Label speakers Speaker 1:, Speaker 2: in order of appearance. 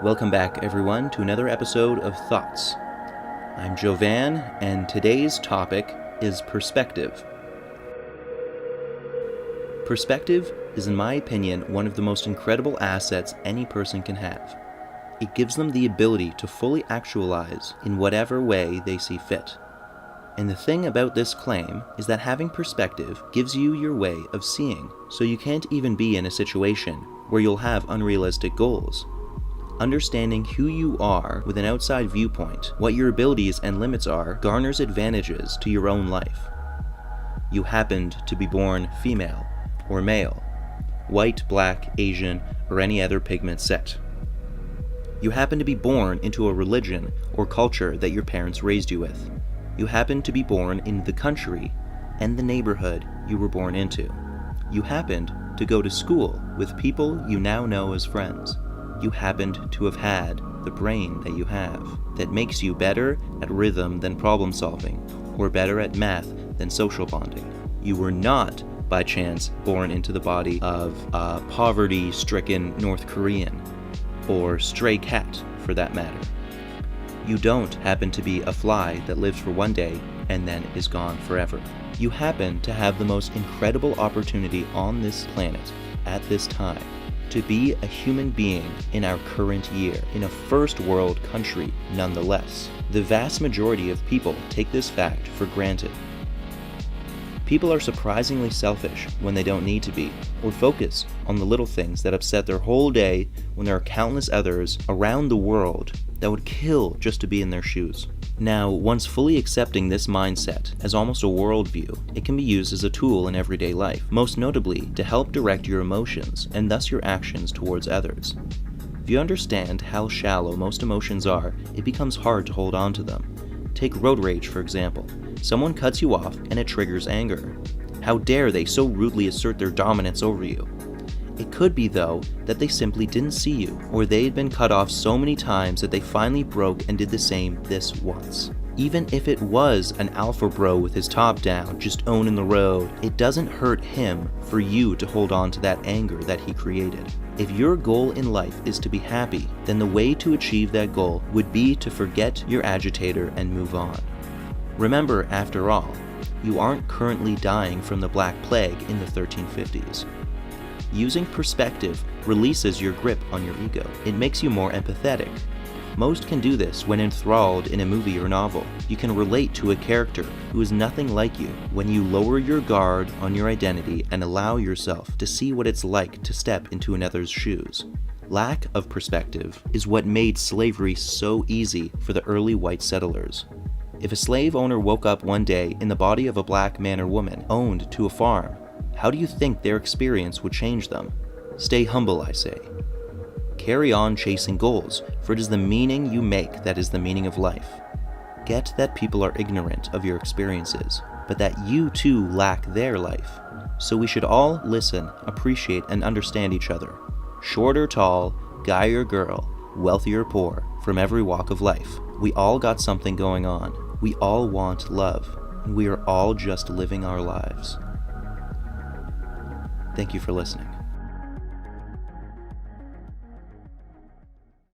Speaker 1: Welcome back, everyone, to another episode of Thoughts. I'm Jovan, and today's topic is perspective. Perspective is, in my opinion, one of the most incredible assets any person can have. It gives them the ability to fully actualize in whatever way they see fit. And the thing about this claim is that having perspective gives you your way of seeing, so you can't even be in a situation where you'll have unrealistic goals. Understanding who you are with an outside viewpoint, what your abilities and limits are, garners advantages to your own life. You happened to be born female or male, white, black, Asian, or any other pigment set. You happen to be born into a religion or culture that your parents raised you with. You happen to be born in the country and the neighborhood you were born into. You happened to go to school with people you now know as friends. You happened to have had the brain that you have, that makes you better at rhythm than problem solving, or better at math than social bonding. You were not, by chance, born into the body of a poverty-stricken North Korean, or stray cat, for that matter. You don't happen to be a fly that lives for one day and then is gone forever. You happen to have the most incredible opportunity on this planet at this time to be a human being in our current year, in a first world country nonetheless. The vast majority of people take this fact for granted. People are surprisingly selfish when they don't need to be, or focus on the little things that upset their whole day when there are countless others around the world that would kill just to be in their shoes. Now, once fully accepting this mindset as almost a worldview, it can be used as a tool in everyday life, most notably to help direct your emotions and thus your actions towards others. If you understand how shallow most emotions are, it becomes hard to hold on to them. Take road rage, for example. Someone cuts you off and it triggers anger. How dare they so rudely assert their dominance over you? It could be, though, that they simply didn't see you, or they had been cut off so many times that they finally broke and did the same this once. Even if it was an alpha bro with his top down, just owning the road, it doesn't hurt him for you to hold on to that anger that he created. If your goal in life is to be happy, then the way to achieve that goal would be to forget your agitator and move on. Remember, after all, you aren't currently dying from the Black Plague in the 1350s. Using perspective releases your grip on your ego. It makes you more empathetic. Most can do this when enthralled in a movie or novel. You can relate to a character who is nothing like you when you lower your guard on your identity and allow yourself to see what it's like to step into another's shoes. Lack of perspective is what made slavery so easy for the early white settlers. If a slave owner woke up one day in the body of a black man or woman owned to a farm, how do you think their experience would change them? Stay humble, I say. Carry on chasing goals, for it is the meaning you make that is the meaning of life. Get that people are ignorant of your experiences, but that you too lack their life. So we should all listen, appreciate, and understand each other. Short or tall, guy or girl, wealthy or poor, from every walk of life. We all got something going on. We all want love, and we are all just living our lives. Thank you for listening.